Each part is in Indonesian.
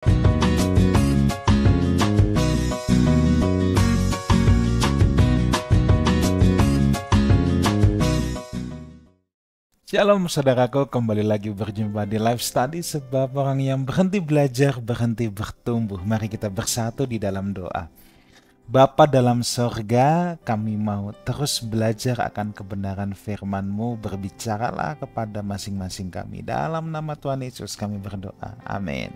Shalom saudaraku, kembali lagi berjumpa di Live Study, sebab orang yang berhenti belajar, berhenti bertumbuh. Mari kita bersatu di dalam doa. Bapa dalam sorga, kami mau terus belajar akan kebenaran firman-Mu. Berbicaralah kepada masing-masing kami. Dalam nama Tuhan Yesus kami berdoa. Amin.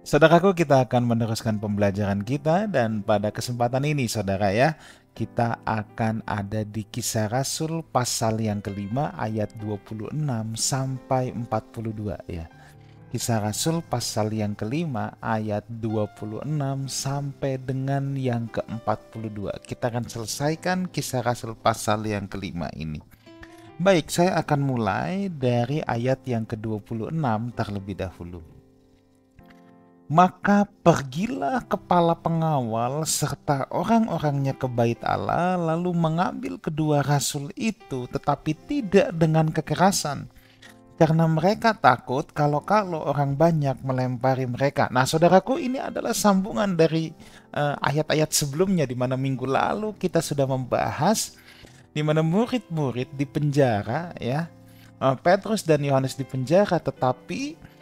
Saudaraku, kita akan meneruskan pembelajaran kita, dan pada kesempatan ini saudara ya, kita akan ada di Kisah Rasul pasal yang kelima ayat 26 sampai 42 ya. Kisah Rasul pasal yang kelima ayat 26 sampai dengan yang ke-42. Kita akan selesaikan Kisah Rasul pasal yang kelima ini. Baik, saya akan mulai dari ayat yang ke-26 terlebih dahulu. Maka pergilah kepala pengawal serta orang-orangnya ke bait Allah, lalu mengambil kedua rasul itu, tetapi tidak dengan kekerasan, karena mereka takut kalau orang banyak melempari mereka. Nah saudaraku, ini adalah sambungan dari ayat-ayat sebelumnya, di mana minggu lalu kita sudah membahas di mana murid-murid di penjara ya. Petrus dan Yohanes di penjara, tetapi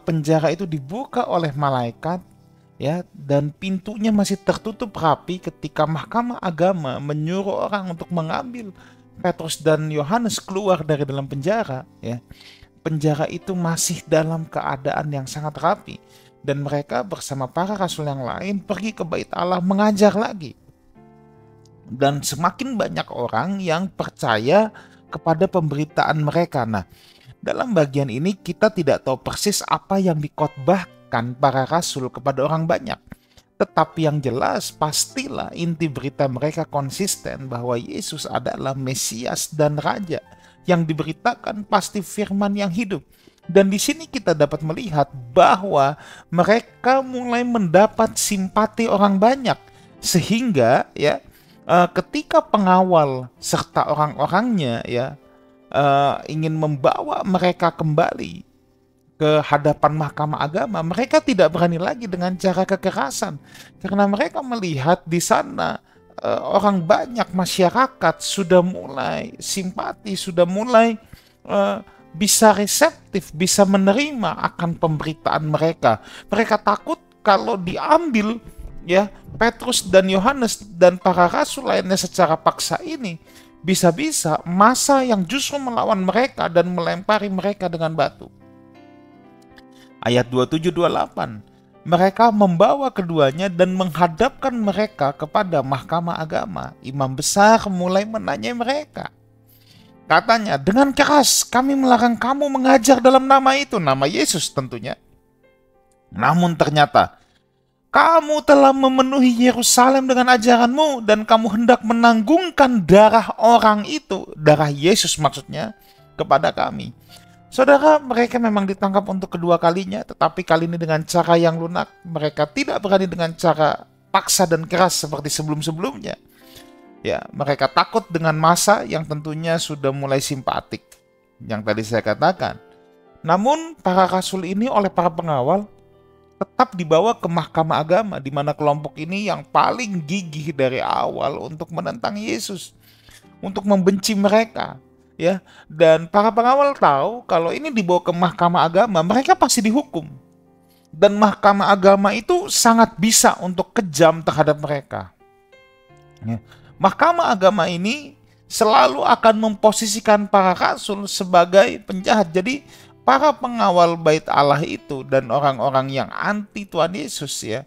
penjara itu dibuka oleh malaikat ya, dan pintunya masih tertutup rapi ketika mahkamah agama menyuruh orang untuk mengambil Petrus dan Yohanes keluar dari dalam penjara ya. Penjara itu masih dalam keadaan yang sangat rapi, dan mereka bersama para rasul yang lain pergi ke bait Allah mengajar lagi. Dan semakin banyak orang yang percaya kepada pemberitaan mereka. Nah, dalam bagian ini kita tidak tahu persis apa yang dikhotbahkan para rasul kepada orang banyak. Tetapi yang jelas pastilah inti berita mereka konsisten bahwa Yesus adalah Mesias dan Raja. Yang diberitakan pasti firman yang hidup. Dan di sini kita dapat melihat bahwa mereka mulai mendapat simpati orang banyak. Sehingga ya ketika pengawal serta orang-orangnya ya ingin membawa mereka kembali ke hadapan mahkamah agama, mereka tidak berani lagi dengan cara kekerasan, karena mereka melihat di sana orang banyak, masyarakat sudah mulai simpati, sudah mulai bisa reseptif, bisa menerima akan pemberitaan mereka. Mereka takut kalau diambil ya Petrus dan Yohanes dan para rasul lainnya secara paksa ini, bisa-bisa massa yang justru melawan mereka dan melempari mereka dengan batu. Ayat 27-28, mereka membawa keduanya dan menghadapkan mereka kepada mahkamah agama. Imam besar mulai menanyai mereka. Katanya, dengan keras kami melarang kamu mengajar dalam nama itu, nama Yesus tentunya. Namun ternyata kamu telah memenuhi Yerusalem dengan ajaranmu, dan kamu hendak menanggungkan darah orang itu, darah Yesus maksudnya, kepada kami. Saudara, mereka memang ditangkap untuk kedua kalinya, tetapi kali ini dengan cara yang lunak. Mereka tidak berani dengan cara paksa dan keras seperti sebelum-sebelumnya. Ya, mereka takut dengan massa yang tentunya sudah mulai simpatik, yang tadi saya katakan. Namun para rasul ini oleh para pengawal tetap dibawa ke mahkamah agama, di mana kelompok ini yang paling gigih dari awal untuk menentang Yesus, untuk membenci mereka, ya. Dan para pengawal tahu kalau ini dibawa ke mahkamah agama, mereka pasti dihukum. Dan mahkamah agama itu sangat bisa untuk kejam terhadap mereka. Ya. Mahkamah agama ini selalu akan memposisikan para rasul sebagai penjahat. Jadi para pengawal bait Allah itu dan orang-orang yang anti Tuhan Yesus ya,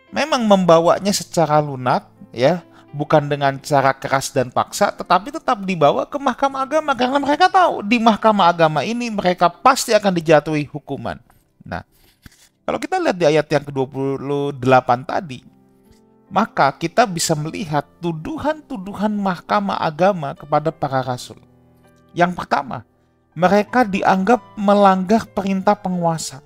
memang membawanya secara lunak ya, bukan dengan cara keras dan paksa, tetapi tetap dibawa ke mahkamah agama karena mereka tahu di mahkamah agama ini mereka pasti akan dijatuhi hukuman. Nah, kalau kita lihat di ayat yang ke-28 tadi, maka kita bisa melihat tuduhan-tuduhan mahkamah agama kepada para rasul. Yang pertama, mereka dianggap melanggar perintah penguasa,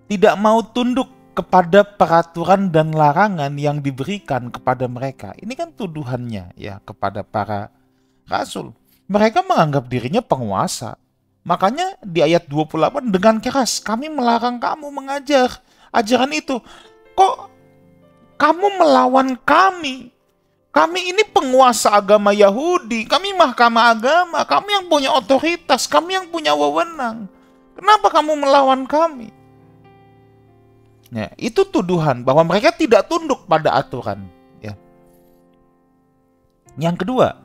tidak mau tunduk kepada peraturan dan larangan yang diberikan kepada mereka. Ini kan tuduhannya ya kepada para rasul. Mereka menganggap dirinya penguasa, Makanya di ayat 28, dengan keras kami melarang kamu mengajar ajaran itu. Kok kamu melawan kami? Kami ini penguasa agama Yahudi, kami mahkamah agama, kami yang punya otoritas, kami yang punya wewenang. Kenapa kamu melawan kami? Ya, itu tuduhan bahwa mereka tidak tunduk pada aturan. Ya. Yang kedua,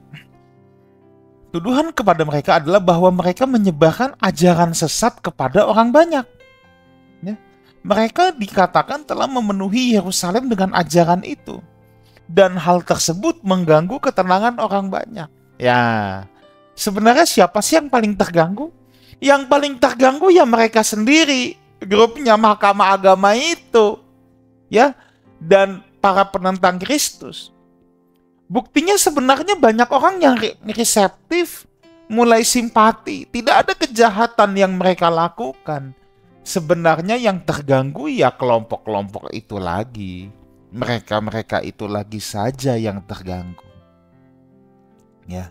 tuduhan kepada mereka adalah bahwa mereka menyebarkan ajaran sesat kepada orang banyak. Ya. Mereka dikatakan telah memenuhi Yerusalem dengan ajaran itu. Dan hal tersebut mengganggu ketenangan orang banyak. Ya, sebenarnya siapa sih yang paling terganggu? Yang paling terganggu ya mereka sendiri, grupnya mahkamah agama itu, ya, dan para penentang Kristus. Buktinya sebenarnya banyak orang yang reseptif, mulai simpati. Tidak ada kejahatan yang mereka lakukan. Sebenarnya yang terganggu ya kelompok-kelompok itu lagi. Mereka itu lagi saja yang terganggu. Ya.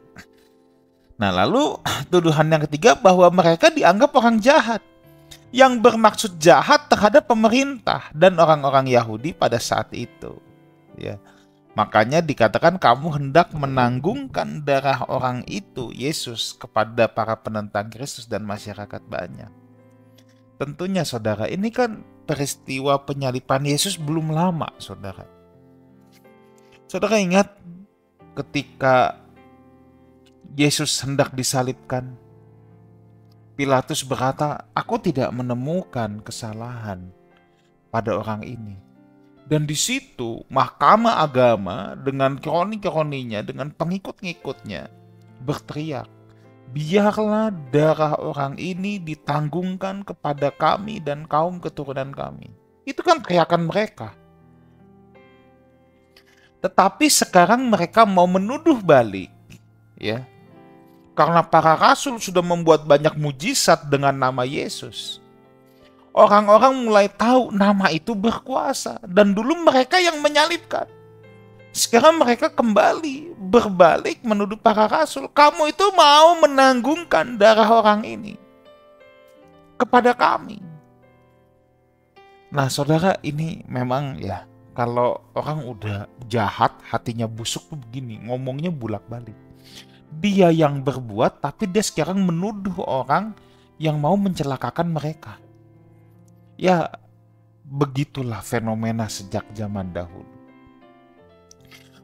Nah, lalu tuduhan yang ketiga bahwa mereka dianggap orang jahat yang bermaksud jahat terhadap pemerintah dan orang-orang Yahudi pada saat itu. Ya. Makanya dikatakan kamu hendak menanggungkan darah orang itu, Yesus, kepada para penentang Kristus dan masyarakat banyak. Tentunya saudara, ini kan peristiwa penyaliban Yesus belum lama, saudara. Saudara ingat ketika Yesus hendak disalibkan, Pilatus berkata, aku tidak menemukan kesalahan pada orang ini. Dan di situ mahkamah agama dengan kroni-kroninya, dengan pengikut-ngikutnya berteriak, biarlah darah orang ini ditanggungkan kepada kami dan kaum keturunan kami. Itu kan teriakan mereka. Tetapi sekarang mereka mau menuduh balik, ya. Karena para rasul sudah membuat banyak mujizat dengan nama Yesus. Orang-orang mulai tahu nama itu berkuasa dan dulu mereka yang menyalibkan. Sekarang mereka kembali berbalik menuduh para rasul. Kamu itu mau menanggungkan darah orang ini kepada kami. Nah saudara, ini memang ya, kalau orang udah jahat, hatinya busuk tuh begini, ngomongnya bulak-balik. Dia yang berbuat, tapi dia sekarang menuduh orang yang mau mencelakakan mereka. Ya, begitulah fenomena sejak zaman dahulu.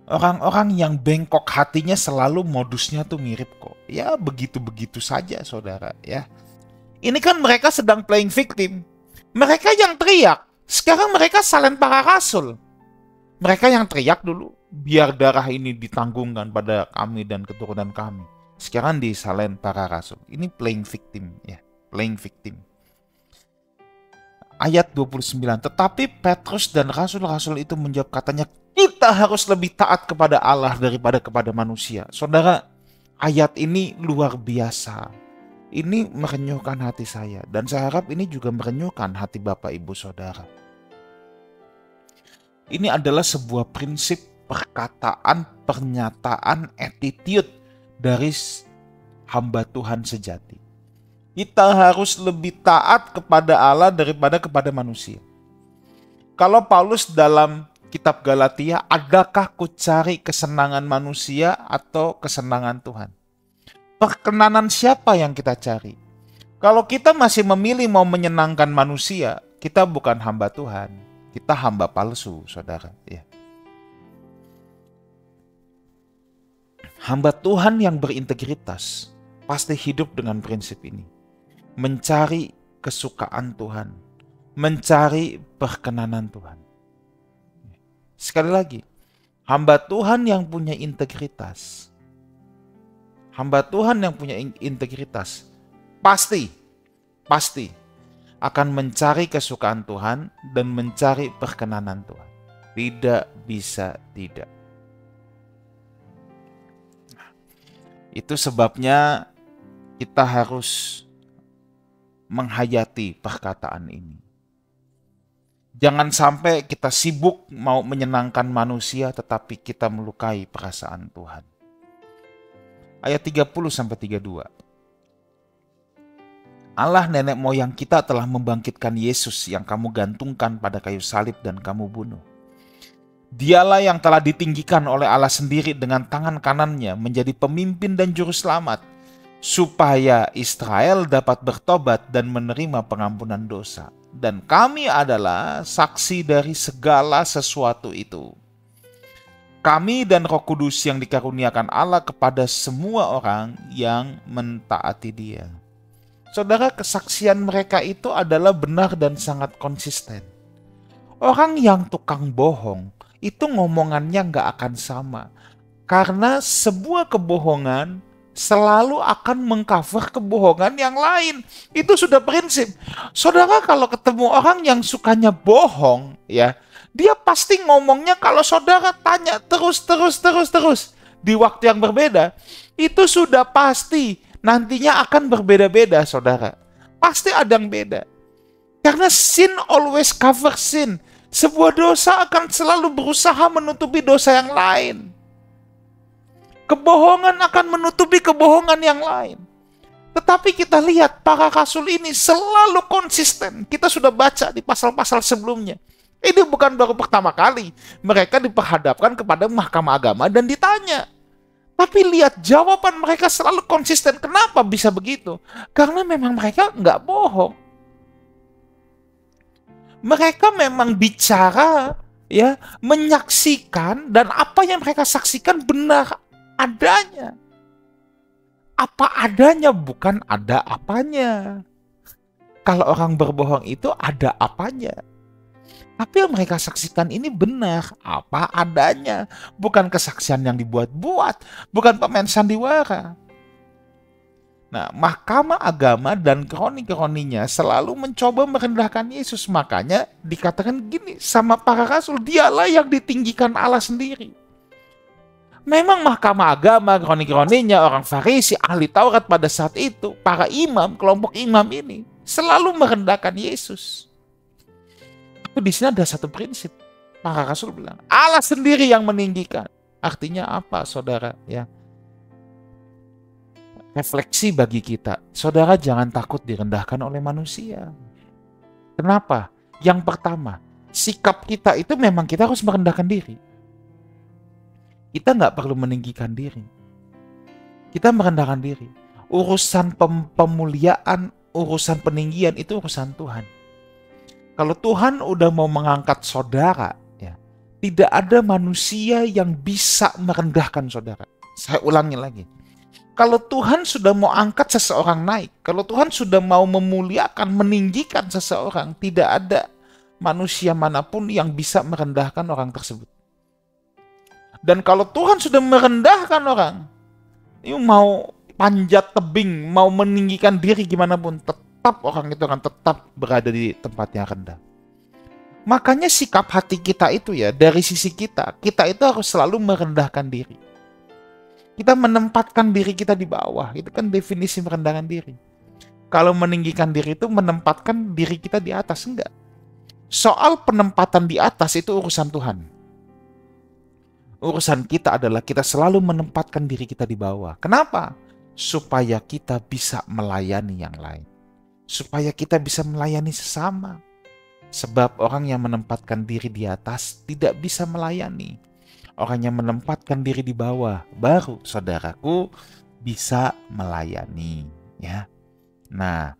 Orang-orang yang bengkok hatinya selalu modusnya tuh mirip kok. Ya begitu-begitu saja saudara ya. Ini kan mereka sedang playing victim. Mereka yang teriak. Sekarang mereka salin para rasul. Mereka yang teriak dulu. Biar darah ini ditanggungkan pada kami dan keturunan kami. Sekarang disalahin para rasul. Ini playing victim ya. Playing victim. Ayat 29. Tetapi Petrus dan rasul-rasul itu menjawab katanya, kita harus lebih taat kepada Allah daripada kepada manusia. Saudara, ayat ini luar biasa. Ini merenyuhkan hati saya. Dan saya harap ini juga merenyuhkan hati Bapak Ibu Saudara. Ini adalah sebuah prinsip perkataan, pernyataan, attitude dari hamba Tuhan sejati. Kita harus lebih taat kepada Allah daripada kepada manusia. Kalau Paulus dalam kitab Galatia, adakah ku cari kesenangan manusia atau kesenangan Tuhan? Perkenanan siapa yang kita cari? Kalau kita masih memilih mau menyenangkan manusia, kita bukan hamba Tuhan. Kita hamba palsu, saudara. Ya. Hamba Tuhan yang berintegritas pasti hidup dengan prinsip ini. Mencari kesukaan Tuhan, mencari perkenanan Tuhan. Sekali lagi, hamba Tuhan yang punya integritas, pasti akan mencari kesukaan Tuhan dan mencari perkenanan Tuhan. Tidak bisa tidak. Itu sebabnya kita harus menghayati perkataan ini. Jangan sampai kita sibuk mau menyenangkan manusia tetapi kita melukai perasaan Tuhan. Ayat 30-32. Allah nenek moyang kita telah membangkitkan Yesus yang kamu gantungkan pada kayu salib dan kamu bunuh. Dialah yang telah ditinggikan oleh Allah sendiri dengan tangan kanannya menjadi pemimpin dan juru selamat, supaya Israel dapat bertobat dan menerima pengampunan dosa. Dan kami adalah saksi dari segala sesuatu itu. Kami dan Roh Kudus yang dikaruniakan Allah kepada semua orang yang mentaati Dia. Saudara, kesaksian mereka itu adalah benar dan sangat konsisten. Orang yang tukang bohong, itu ngomongannya nggak akan sama. Karena sebuah kebohongan selalu akan mengcover kebohongan yang lain. Itu sudah prinsip. Saudara, kalau ketemu orang yang sukanya bohong, ya, dia pasti ngomongnya kalau saudara tanya terus. Di waktu yang berbeda, itu sudah pasti nantinya akan berbeda-beda, saudara. Pasti ada yang beda. Karena sin always cover sin. Sebuah dosa akan selalu berusaha menutupi dosa yang lain. Kebohongan akan menutupi kebohongan yang lain. Tetapi kita lihat para rasul ini selalu konsisten. Kita sudah baca di pasal-pasal sebelumnya. Ini bukan baru pertama kali mereka diperhadapkan kepada mahkamah agama dan ditanya. Tapi lihat jawaban mereka selalu konsisten. Kenapa bisa begitu? Karena memang mereka nggak bohong. Mereka memang bicara, ya, menyaksikan, dan apa yang mereka saksikan benar adanya. Apa adanya, bukan ada apanya. Kalau orang berbohong itu ada apanya. Tapi yang mereka saksikan ini benar, apa adanya. Bukan kesaksian yang dibuat-buat, bukan pemain sandiwara. Nah, mahkamah agama dan kroni-kroninya selalu mencoba merendahkan Yesus. Makanya dikatakan gini sama para rasul, dialah yang ditinggikan Allah sendiri. Memang mahkamah agama, kroni-kroninya, orang Farisi, ahli Taurat pada saat itu, para imam, kelompok imam ini selalu merendahkan Yesus. Di sini ada satu prinsip. Para rasul bilang, Allah sendiri yang meninggikan. Artinya apa, saudara? Ya, refleksi bagi kita. Saudara, jangan takut direndahkan oleh manusia. Kenapa? Yang pertama, sikap kita itu memang kita harus merendahkan diri. Kita nggak perlu meninggikan diri. Kita merendahkan diri. Urusan pemuliaan, urusan peninggian itu urusan Tuhan. Kalau Tuhan udah mau mengangkat saudara, ya, tidak ada manusia yang bisa merendahkan saudara. Saya ulangi lagi. Kalau Tuhan sudah mau angkat seseorang naik, kalau Tuhan sudah mau memuliakan, meninggikan seseorang, tidak ada manusia manapun yang bisa merendahkan orang tersebut. Dan kalau Tuhan sudah merendahkan orang, mau panjat tebing, mau meninggikan diri gimana pun, tetap orang itu akan tetap berada di tempat yang rendah. Makanya sikap hati kita itu, ya, dari sisi kita itu harus selalu merendahkan diri. Kita menempatkan diri kita di bawah. Itu kan definisi merendahkan diri. Kalau meninggikan diri itu menempatkan diri kita di atas, enggak. Soal penempatan di atas itu urusan Tuhan. Urusan kita adalah kita selalu menempatkan diri kita di bawah. Kenapa? Supaya kita bisa melayani yang lain. Supaya kita bisa melayani sesama. Sebab orang yang menempatkan diri di atas tidak bisa melayani. Orang yang menempatkan diri di bawah, baru saudaraku bisa melayani, ya. Nah,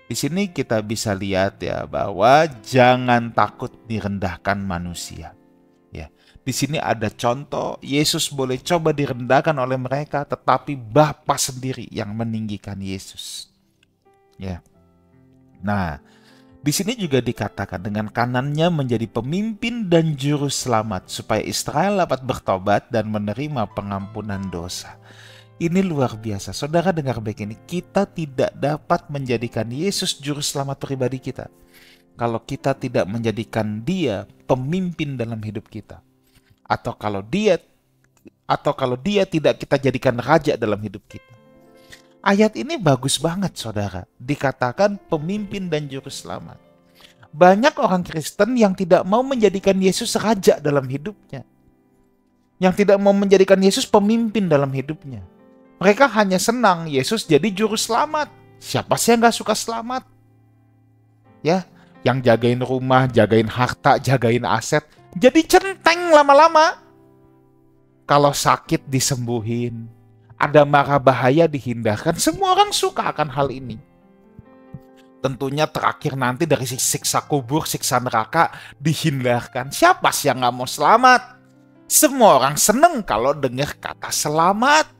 di sini kita bisa lihat, ya, bahwa jangan takut direndahkan manusia. Ya, di sini ada contoh Yesus boleh coba direndahkan oleh mereka, tetapi Bapa sendiri yang meninggikan Yesus. Ya. Nah, di sini juga dikatakan dengan kanannya menjadi pemimpin dan juru selamat supaya Israel dapat bertobat dan menerima pengampunan dosa. Ini luar biasa. Saudara dengar baik ini, kita tidak dapat menjadikan Yesus juru selamat pribadi kita kalau kita tidak menjadikan Dia pemimpin dalam hidup kita. Atau kalau dia tidak kita jadikan raja dalam hidup kita. Ayat ini bagus banget, saudara. Dikatakan pemimpin dan juru selamat. Banyak orang Kristen yang tidak mau menjadikan Yesus raja dalam hidupnya. Yang tidak mau menjadikan Yesus pemimpin dalam hidupnya. Mereka hanya senang Yesus jadi juru selamat. Siapa sih yang gak suka selamat? Ya, yang jagain rumah, jagain harta, jagain aset, jadi centeng lama-lama. Kalau sakit disembuhin, ada mara bahaya dihindarkan, semua orang suka akan hal ini. Tentunya terakhir nanti dari siksa kubur, siksa neraka dihindarkan. Siapa sih yang gak mau selamat? Semua orang seneng kalau dengar kata selamat.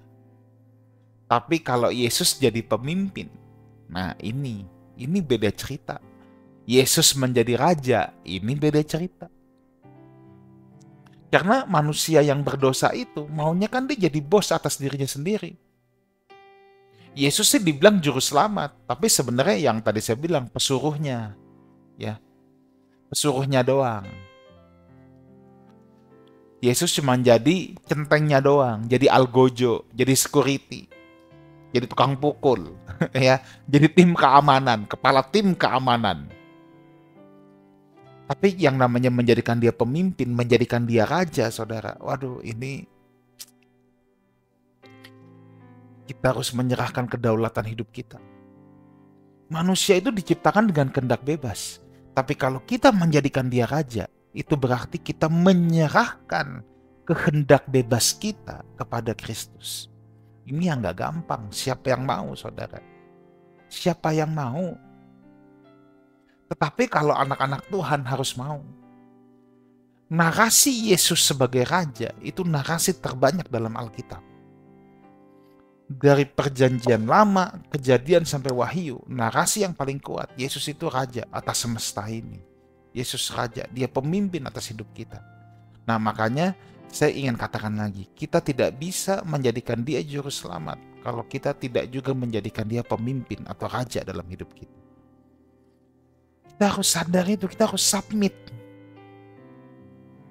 Tapi kalau Yesus jadi pemimpin, nah ini beda cerita. Yesus menjadi raja, ini beda cerita. Karena manusia yang berdosa itu maunya kan dia jadi bos atas dirinya sendiri. Yesus sih dibilang juru selamat, tapi sebenarnya yang tadi saya bilang pesuruhnya, ya, pesuruhnya doang. Yesus cuma jadi centengnya doang, jadi algojo, jadi security, jadi tukang pukul, ya, jadi tim keamanan, kepala tim keamanan. Tapi yang namanya menjadikan dia pemimpin, menjadikan dia raja, saudara, waduh, ini kita harus menyerahkan kedaulatan hidup kita. Manusia itu diciptakan dengan kehendak bebas. Tapi kalau kita menjadikan dia raja, itu berarti kita menyerahkan kehendak bebas kita kepada Kristus. Ini yang gak gampang. Siapa yang mau, saudara? Siapa yang mau? Tetapi kalau anak-anak Tuhan harus mau. Narasi Yesus sebagai raja itu narasi terbanyak dalam Alkitab. Dari perjanjian lama, kejadian sampai wahyu, narasi yang paling kuat, Yesus itu raja atas semesta ini. Yesus raja, dia pemimpin atas hidup kita. Nah makanya saya ingin katakan lagi, kita tidak bisa menjadikan dia juru selamat kalau kita tidak juga menjadikan dia pemimpin atau raja dalam hidup kita. Kita harus sadar itu, kita harus submit.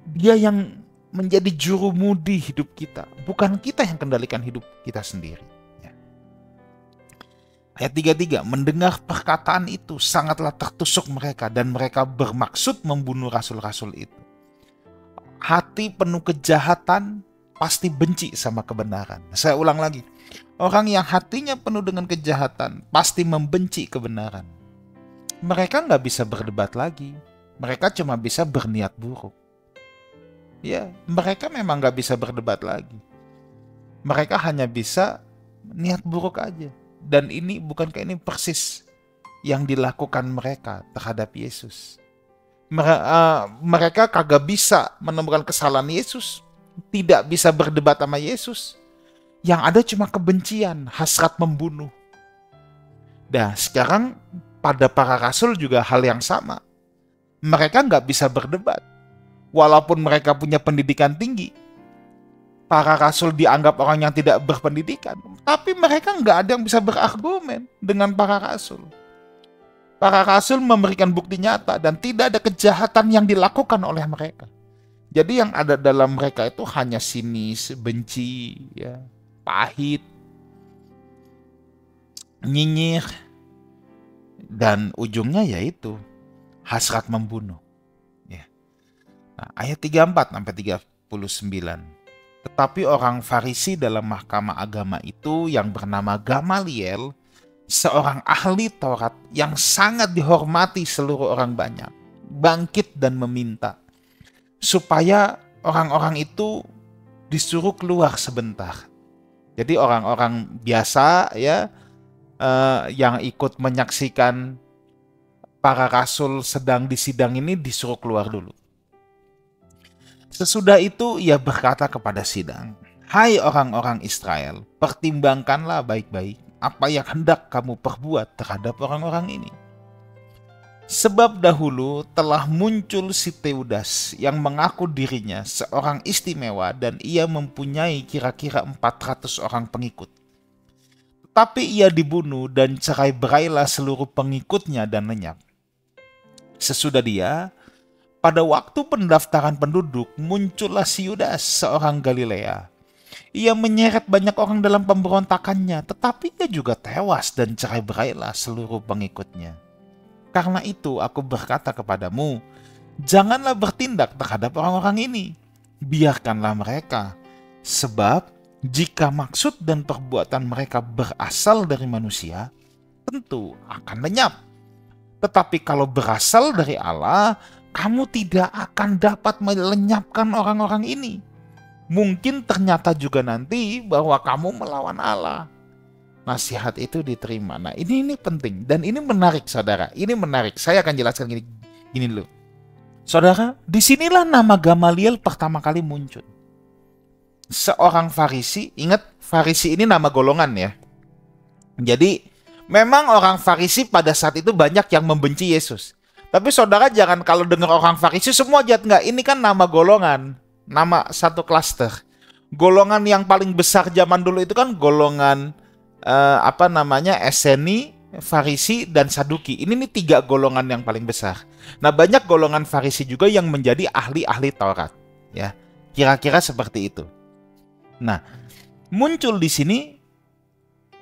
Dia yang menjadi juru mudi hidup kita, bukan kita yang kendalikan hidup kita sendiri. Ya. Ayat 33, mendengar perkataan itu sangatlah tertusuk mereka dan mereka bermaksud membunuh rasul-rasul itu. Hati penuh kejahatan pasti benci sama kebenaran. Saya ulang lagi, orang yang hatinya penuh dengan kejahatan pasti membenci kebenaran. Mereka nggak bisa berdebat lagi, mereka cuma bisa berniat buruk. Ya, mereka memang gak bisa berdebat lagi. Mereka hanya bisa niat buruk aja. Dan ini bukankah ini persis yang dilakukan mereka terhadap Yesus? Mereka kagak bisa menemukan kesalahan Yesus. Tidak bisa berdebat sama Yesus. Yang ada cuma kebencian, hasrat membunuh. Nah, sekarang pada para rasul juga hal yang sama. Mereka gak bisa berdebat. Walaupun mereka punya pendidikan tinggi, para rasul dianggap orang yang tidak berpendidikan, tapi mereka nggak ada yang bisa berargumen dengan para rasul. Para rasul memberikan bukti nyata dan tidak ada kejahatan yang dilakukan oleh mereka. Jadi yang ada dalam mereka itu hanya sinis, benci, ya, pahit, nyinyir, dan ujungnya yaitu hasrat membunuh. Nah, ayat 34 sampai 39. Tetapi orang Farisi dalam mahkamah agama itu yang bernama Gamaliel, seorang ahli Taurat yang sangat dihormati seluruh orang banyak, bangkit dan meminta supaya orang-orang itu disuruh keluar sebentar. Jadi orang-orang biasa ya yang ikut menyaksikan para rasul sedang disidang ini disuruh keluar dulu. Sesudah itu ia berkata kepada sidang, "Hai orang-orang Israel, pertimbangkanlah baik-baik apa yang hendak kamu perbuat terhadap orang-orang ini. Sebab dahulu telah muncul si Teudas yang mengaku dirinya seorang istimewa dan ia mempunyai kira-kira 400 orang pengikut. Tapi ia dibunuh dan cerai-berailah seluruh pengikutnya dan lenyap. Sesudah dia, pada waktu pendaftaran penduduk, muncullah si Yudas, seorang Galilea. Ia menyeret banyak orang dalam pemberontakannya, tetapi ia juga tewas dan cerai-berailah seluruh pengikutnya. Karena itu aku berkata kepadamu, janganlah bertindak terhadap orang-orang ini. Biarkanlah mereka, sebab jika maksud dan perbuatan mereka berasal dari manusia, tentu akan lenyap. Tetapi kalau berasal dari Allah, kamu tidak akan dapat melenyapkan orang-orang ini. Mungkin ternyata juga nanti bahwa kamu melawan Allah. Nasihat itu diterima. Nah, ini penting dan ini menarik, saudara. Ini menarik. Saya akan jelaskan gini dulu. Saudara, disinilah nama Gamaliel pertama kali muncul. Seorang Farisi, ingat Farisi ini nama golongan ya. Jadi memang orang Farisi pada saat itu banyak yang membenci Yesus. Tapi saudara jangan kalau dengar orang Farisi semua jahat, enggak. Ini kan nama golongan, nama satu klaster. Golongan yang paling besar zaman dulu itu kan golongan Eseni, Farisi, dan Saduki. Ini nih 3 golongan yang paling besar. Nah, banyak golongan Farisi juga yang menjadi ahli-ahli Taurat, ya. Kira-kira seperti itu. Nah, muncul di sini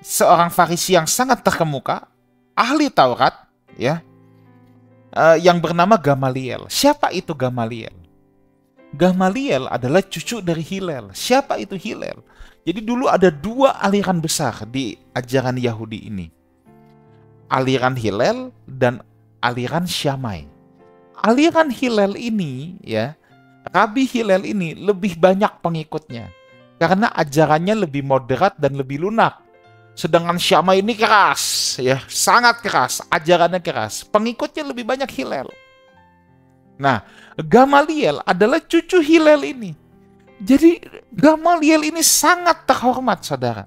seorang Farisi yang sangat terkemuka, ahli Taurat, ya, yang bernama Gamaliel. Siapa itu Gamaliel? Gamaliel adalah cucu dari Hillel. Siapa itu Hillel? Jadi dulu ada 2 aliran besar di ajaran Yahudi ini. Aliran Hillel dan aliran Syamai. Aliran Hillel ini, ya, Rabi Hillel ini lebih banyak pengikutnya. Karena ajarannya lebih moderat dan lebih lunak. Sedangkan Syamai ini keras, ya, sangat keras, ajarannya keras. Pengikutnya lebih banyak Hillel. Nah, Gamaliel adalah cucu Hillel ini. Jadi Gamaliel ini sangat terhormat, saudara.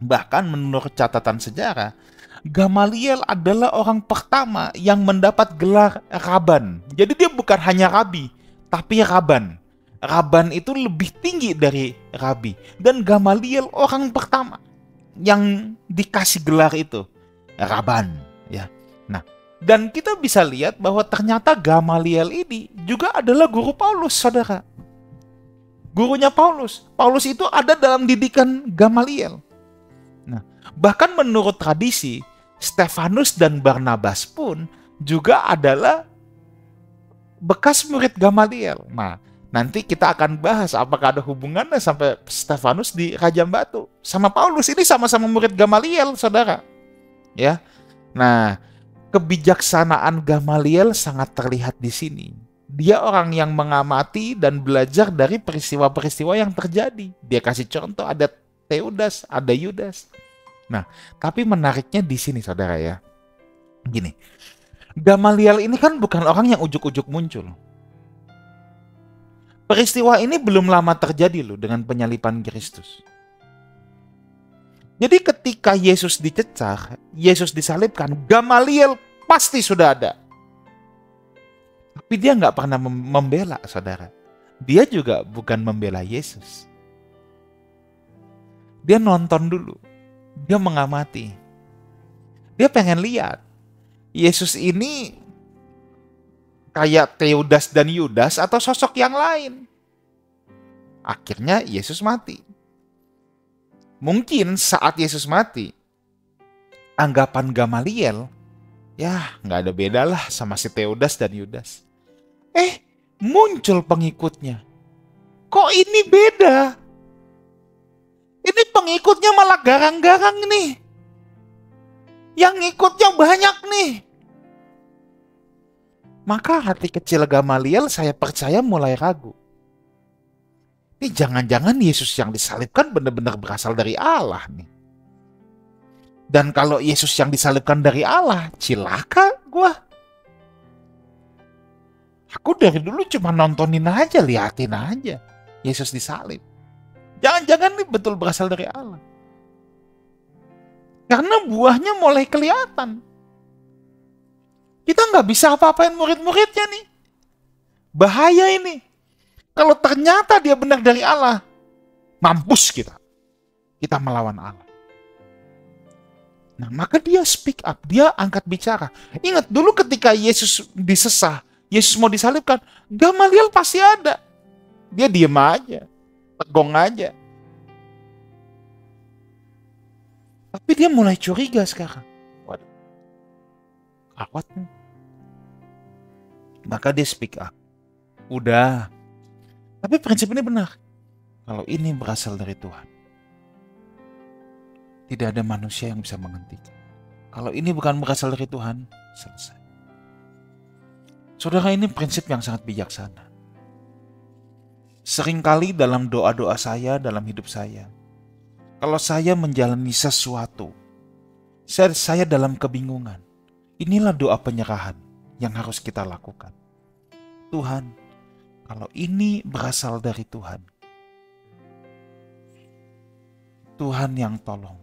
Bahkan menurut catatan sejarah, Gamaliel adalah orang pertama yang mendapat gelar Raban. Jadi dia bukan hanya Rabi, tapi Raban. Raban itu lebih tinggi dari Rabi. Dan Gamaliel orang pertama yang dikasih gelar itu, Raban. Ya. Nah, dan kita bisa lihat bahwa ternyata Gamaliel ini juga adalah guru Paulus, saudara. Gurunya Paulus. Paulus itu ada dalam didikan Gamaliel. Nah, bahkan menurut tradisi, Stefanus dan Barnabas pun juga adalah bekas murid Gamaliel. Nah, nanti kita akan bahas apakah ada hubungannya sampai Stefanus di Rajam Batu. Sama Paulus ini sama-sama murid Gamaliel, saudara. Ya. Nah, kebijaksanaan Gamaliel sangat terlihat di sini. Dia orang yang mengamati dan belajar dari peristiwa-peristiwa yang terjadi. Dia kasih contoh, ada Teudas, ada Yudas. Nah, tapi menariknya di sini, saudara, ya. Gini, Gamaliel ini kan bukan orang yang ujuk-ujuk muncul. Peristiwa ini belum lama terjadi loh dengan penyaliban Kristus. Jadi ketika Yesus dicecar, Yesus disalibkan, Gamaliel pasti sudah ada. Tapi dia nggak pernah membela, saudara. Dia juga bukan membela Yesus. Dia nonton dulu. Dia mengamati. Dia pengen lihat. Yesus ini kayak Teudas dan Yudas atau sosok yang lain. Akhirnya Yesus mati. Mungkin saat Yesus mati, anggapan Gamaliel, ya nggak ada beda lah sama si Teudas dan Yudas. Muncul pengikutnya. Kok ini beda? Ini pengikutnya malah garang-garang nih. Yang ikutnya banyak nih. Maka hati kecil Gamaliel saya percaya mulai ragu. Ini jangan-jangan Yesus yang disalibkan benar-benar berasal dari Allah nih. Dan kalau Yesus yang disalibkan dari Allah, cilaka gua. Aku dari dulu cuma nontonin aja, liatin aja Yesus disalib. Jangan-jangan ini betul berasal dari Allah. Karena buahnya mulai kelihatan. Kita nggak bisa apa-apain murid-muridnya nih. Bahaya ini. Kalau ternyata dia benar dari Allah, mampus kita. Kita melawan Allah. Nah, maka dia speak up, dia angkat bicara. Ingat dulu ketika Yesus disesah, Yesus mau disalibkan, Gamaliel pasti ada. Dia diem aja, tegong aja. Tapi dia mulai curiga sekarang. Waduh, awat nih. Maka dia speak up. Udah. Tapi prinsip ini benar. Kalau ini berasal dari Tuhan, tidak ada manusia yang bisa menghentikan. Kalau ini bukan berasal dari Tuhan, selesai. Saudara, ini prinsip yang sangat bijaksana. Seringkali dalam doa-doa saya, dalam hidup saya, kalau saya menjalani sesuatu, saya dalam kebingungan, inilah doa penyerahan yang harus kita lakukan. Tuhan, kalau ini berasal dari Tuhan, Tuhan yang tolong.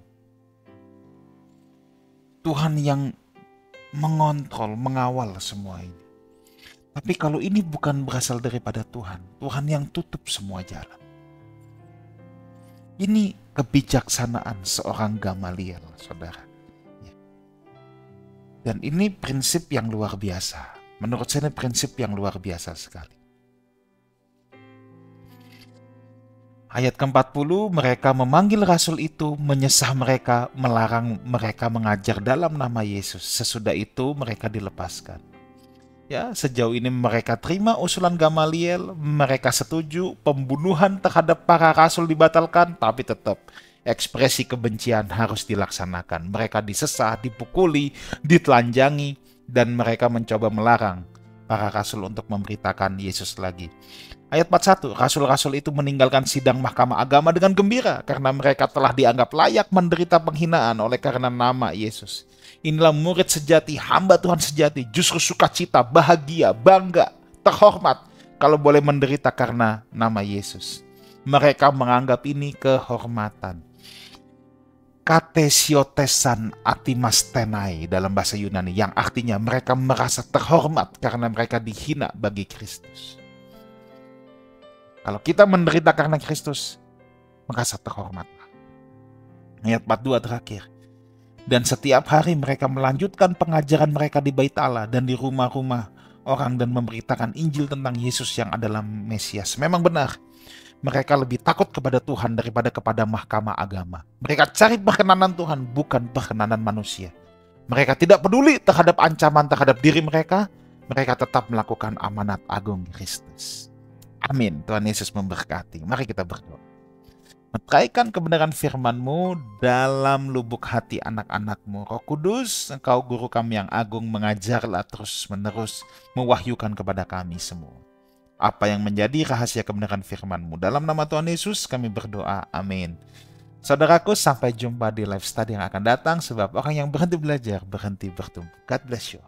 Tuhan yang mengontrol, mengawal semua ini. Tapi kalau ini bukan berasal daripada Tuhan, Tuhan yang tutup semua jalan. Ini kebijaksanaan seorang Gamaliel, saudara. Dan ini prinsip yang luar biasa. Menurut saya ini prinsip yang luar biasa sekali. Ayat ke-40, mereka memanggil rasul itu, menyesah mereka, melarang mereka mengajar dalam nama Yesus. Sesudah itu mereka dilepaskan. Ya, sejauh ini mereka terima usulan Gamaliel, mereka setuju pembunuhan terhadap para rasul dibatalkan, tapi tetap ekspresi kebencian harus dilaksanakan. Mereka disesah, dipukuli, ditelanjangi, dan mereka mencoba melarang para rasul untuk memberitakan Yesus lagi. Ayat 41, rasul-rasul itu meninggalkan sidang mahkamah agama dengan gembira karena mereka telah dianggap layak menderita penghinaan oleh karena nama Yesus. Inilah murid sejati, hamba Tuhan sejati, justru sukacita, bahagia, bangga, terhormat kalau boleh menderita karena nama Yesus. Mereka menganggap ini kehormatan. Katesiotesan atimastenai dalam bahasa Yunani, yang artinya mereka merasa terhormat karena mereka dihina bagi Kristus. Kalau kita menderita karena Kristus, merasa terhormatlah. Ayat 42 terakhir. Dan setiap hari mereka melanjutkan pengajaran mereka di Bait Allah dan di rumah-rumah orang dan memberitakan Injil tentang Yesus yang adalah Mesias. Memang benar, mereka lebih takut kepada Tuhan daripada kepada mahkamah agama. Mereka cari perkenanan Tuhan, bukan perkenanan manusia. Mereka tidak peduli terhadap ancaman terhadap diri mereka. Mereka tetap melakukan amanat agung Kristus. Amin. Tuhan Yesus memberkati. Mari kita berdoa. Meteraikan kebenaran firman-Mu dalam lubuk hati anak-anak-Mu. Roh Kudus, Engkau guru kami yang agung, mengajarlah terus-menerus, mewahyukan kepada kami semua apa yang menjadi rahasia kebenaran firman-Mu. Dalam nama Tuhan Yesus kami berdoa. Amin. Saudaraku, sampai jumpa di live study yang akan datang, sebab orang yang berhenti belajar, berhenti bertumbuh. God bless you.